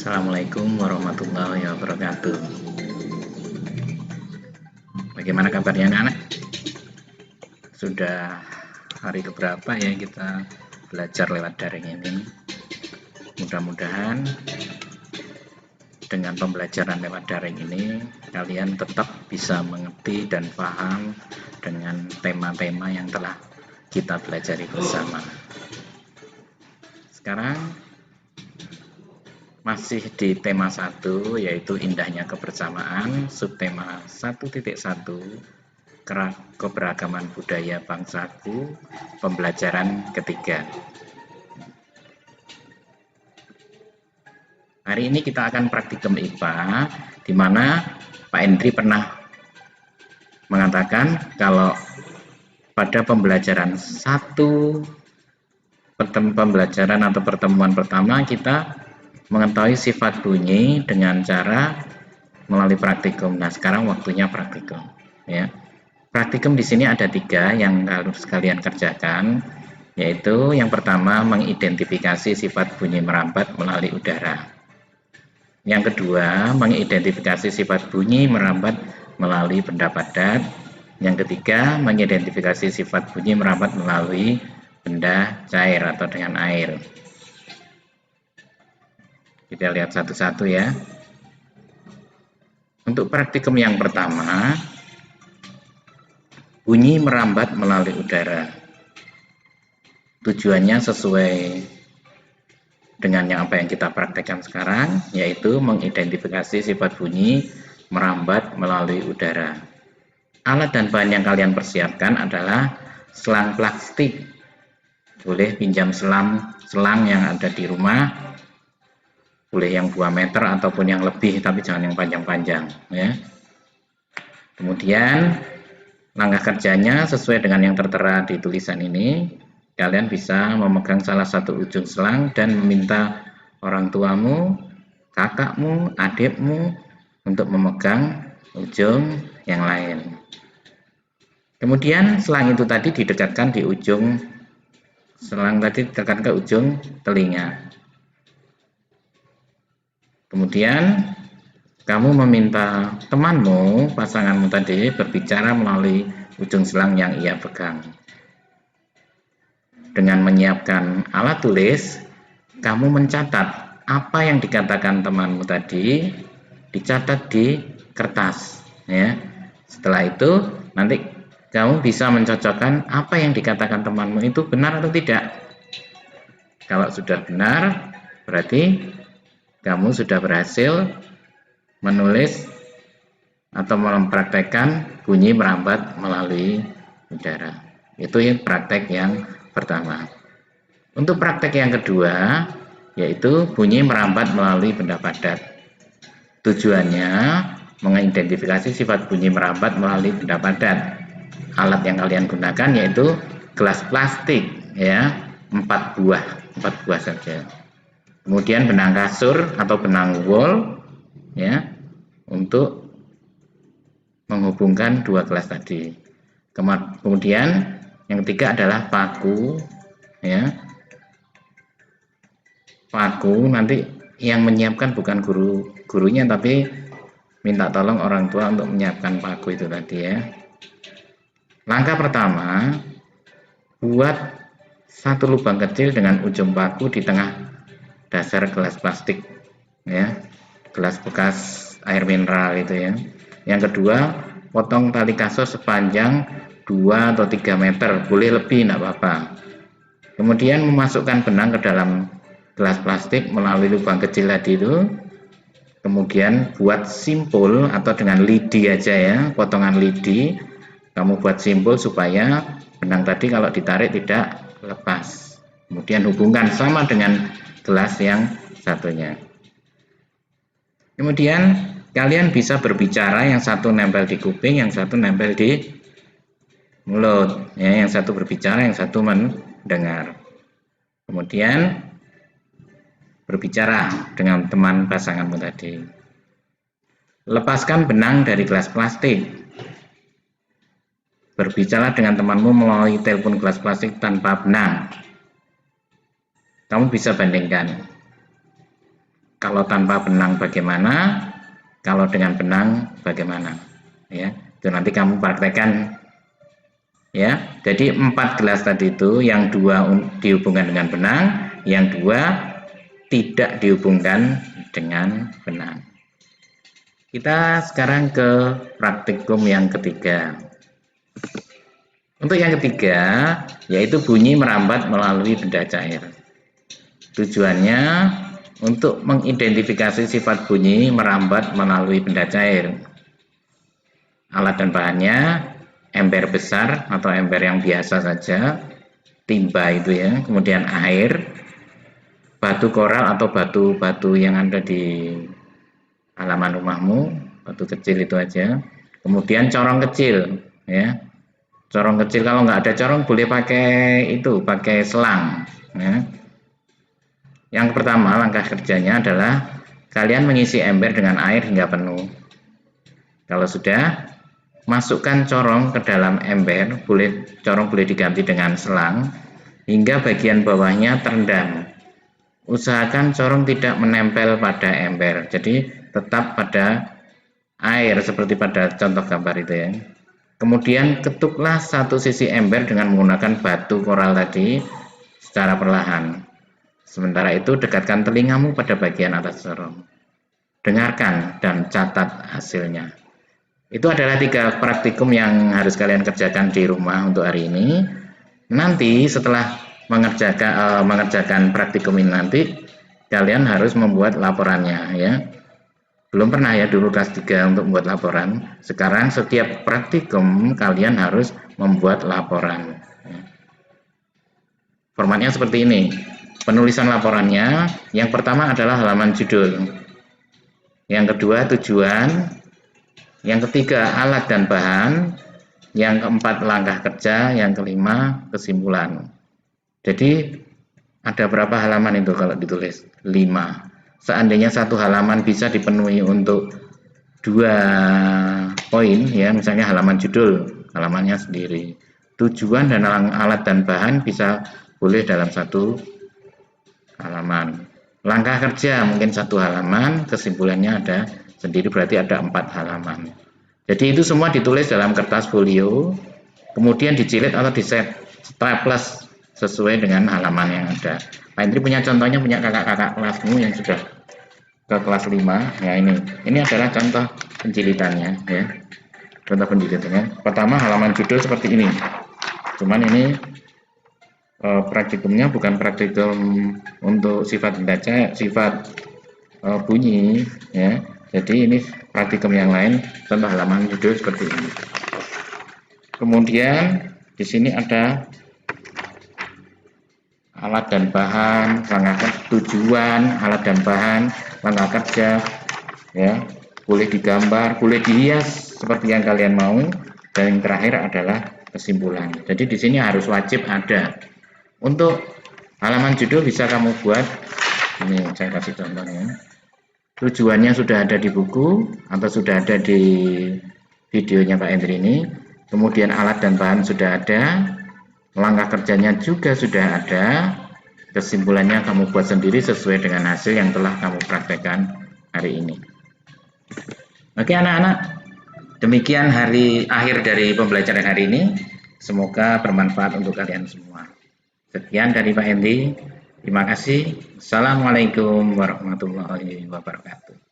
Assalamualaikum warahmatullahi wabarakatuh. Bagaimana kabarnya anak-anak? Sudah hari keberapa ya kita belajar lewat daring ini? Mudah-mudahan dengan pembelajaran lewat daring ini kalian tetap bisa mengerti dan paham dengan tema-tema yang telah kita pelajari bersama. Sekarang masih di tema 1, yaitu indahnya kebersamaan, subtema 1.1, keberagaman budaya bangsaku, pembelajaran ketiga. Hari ini kita akan praktikum IPA, di mana Pak Hendri pernah mengatakan kalau pada pembelajaran pembelajaran atau pertemuan pertama kita mengetahui sifat bunyi dengan cara melalui praktikum. Nah, sekarang waktunya praktikum. Ya, praktikum di sini ada 3 yang harus kalian kerjakan, yaitu yang pertama mengidentifikasi sifat bunyi merambat melalui udara. Yang kedua mengidentifikasi sifat bunyi merambat melalui benda padat. Yang ketiga mengidentifikasi sifat bunyi merambat melalui benda cair atau dengan air. Kita lihat satu-satu ya. Untuk praktikum yang pertama, bunyi merambat melalui udara. Tujuannya sesuai dengan apa yang kita praktekkan sekarang, yaitu mengidentifikasi sifat bunyi merambat melalui udara. Alat dan bahan yang kalian persiapkan adalah selang plastik. Boleh pinjam selang yang ada di rumah, boleh yang 2 meter ataupun yang lebih, tapi jangan yang panjang-panjang ya. Kemudian langkah kerjanya sesuai dengan yang tertera di tulisan ini. Kalian bisa memegang salah satu ujung selang dan meminta orang tuamu, kakakmu, adikmu untuk memegang ujung yang lain. Kemudian selang itu tadi didekatkan di ujung selang tadi, didekatkan ke ujung telinga. Kemudian kamu meminta temanmu, pasanganmu tadi berbicara melalui ujung selang yang ia pegang. Dengan menyiapkan alat tulis, kamu mencatat apa yang dikatakan temanmu tadi, dicatat di kertas ya. Setelah itu nanti kamu bisa mencocokkan apa yang dikatakan temanmu itu benar atau tidak. Kalau sudah benar, berarti kamu sudah berhasil menulis atau mempraktekkan bunyi merambat melalui udara. Itu yang praktek yang pertama. Untuk praktek yang kedua, yaitu bunyi merambat melalui benda padat. Tujuannya mengidentifikasi sifat bunyi merambat melalui benda padat. Alat yang kalian gunakan yaitu gelas plastik ya, 4 buah saja. Kemudian benang kasur atau benang wol ya, untuk menghubungkan 2 gelas tadi. Kemudian yang ketiga adalah paku ya. Paku nanti yang menyiapkan bukan gurunya, tapi minta tolong orang tua untuk menyiapkan paku itu tadi ya. Langkah pertama, buat satu lubang kecil dengan ujung paku di tengah dasar gelas plastik ya, gelas bekas air mineral itu ya. Yang kedua, potong tali kasos sepanjang 2 atau 3 meter, boleh lebih tidak apa-apa. Kemudian memasukkan benang ke dalam gelas plastik melalui lubang kecil tadi itu. Kemudian buat simpul atau dengan lidi aja ya, potongan lidi. Kamu buat simpul supaya benang tadi kalau ditarik tidak lepas. Kemudian hubungkan sama dengan gelas yang satunya. Kemudian kalian bisa berbicara, yang satu nempel di kuping, yang satu nempel di mulut ya, yang satu berbicara, yang satu mendengar. Kemudian berbicara dengan teman pasanganmu tadi. Lepaskan benang dari gelas plastik. Berbicara dengan temanmu melalui telepon gelas plastik tanpa benang. Kamu bisa bandingkan. Kalau tanpa benang bagaimana? Kalau dengan benang bagaimana? Ya, itu nanti kamu praktekkan ya. Jadi 4 gelas tadi itu yang 2 dihubungkan dengan benang, yang 2 tidak dihubungkan dengan benang. Kita sekarang ke praktikum yang ketiga. Untuk yang ketiga, yaitu bunyi merambat melalui benda cair. Tujuannya untuk mengidentifikasi sifat bunyi merambat melalui benda cair. Alat dan bahannya ember besar atau ember yang biasa saja, timba itu ya, kemudian air, batu koral atau batu-batu yang ada di halaman rumahmu, batu kecil itu aja. Kemudian corong kecil ya. Corong kecil, kalau nggak ada corong boleh pakai selang ya. Yang pertama, langkah kerjanya adalah kalian mengisi ember dengan air hingga penuh. Kalau sudah, masukkan corong ke dalam ember, corong boleh diganti dengan selang hingga bagian bawahnya terendam. Usahakan corong tidak menempel pada ember, jadi tetap pada air seperti pada contoh gambar itu ya. Kemudian ketuklah satu sisi ember dengan menggunakan batu koral tadi secara perlahan. Sementara itu dekatkan telingamu pada bagian atas corong. Dengarkan dan catat hasilnya. Itu adalah 3 praktikum yang harus kalian kerjakan di rumah untuk hari ini. Nanti setelah mengerjakan praktikum ini nanti, kalian harus membuat laporannya ya. Belum pernah ya dulu kelas 3 untuk membuat laporan. Sekarang setiap praktikum kalian harus membuat laporan. Formatnya seperti ini. Penulisan laporannya, yang pertama adalah halaman judul, yang kedua tujuan, yang ketiga alat dan bahan, yang keempat langkah kerja, yang kelima kesimpulan. Jadi ada berapa halaman itu kalau ditulis? 5. Seandainya satu halaman bisa dipenuhi untuk 2 poin ya, misalnya halaman judul, halamannya sendiri. Tujuan dan alat dan bahan bisa boleh dalam 1 halaman. Langkah kerja mungkin 1 halaman, kesimpulannya ada sendiri, berarti ada 4 halaman. Jadi itu semua ditulis dalam kertas folio, kemudian dijilid atau di-staples sesuai dengan halaman yang ada. Pak Indri punya contohnya, punya kakak-kakak kelasmu yang sudah ke kelas 5. Ya ini adalah contoh penjilitannya ya. Contoh penjilitannya. Pertama halaman judul seperti ini. Cuman ini praktikumnya bukan praktikum untuk sifat baca, sifat bunyi ya. Jadi ini praktikum yang lain, contoh halaman judul seperti ini. Kemudian di sini ada alat dan bahan, langkah tujuan, alat dan bahan, langkah kerja ya. Boleh digambar, boleh dihias seperti yang kalian mau, dan yang terakhir adalah kesimpulan. Jadi di sini harus wajib ada. Untuk halaman judul bisa kamu buat, ini saya kasih contohnya. Tujuannya sudah ada di buku atau sudah ada di videonya Pak Hendri ini. Kemudian alat dan bahan sudah ada, langkah kerjanya juga sudah ada, kesimpulannya kamu buat sendiri sesuai dengan hasil yang telah kamu praktekkan hari ini. Oke anak-anak, demikian hari akhir dari pembelajaran hari ini. Semoga bermanfaat untuk kalian semua. Sekian dari Pak Hendy. Terima kasih. Assalamualaikum warahmatullahi wabarakatuh.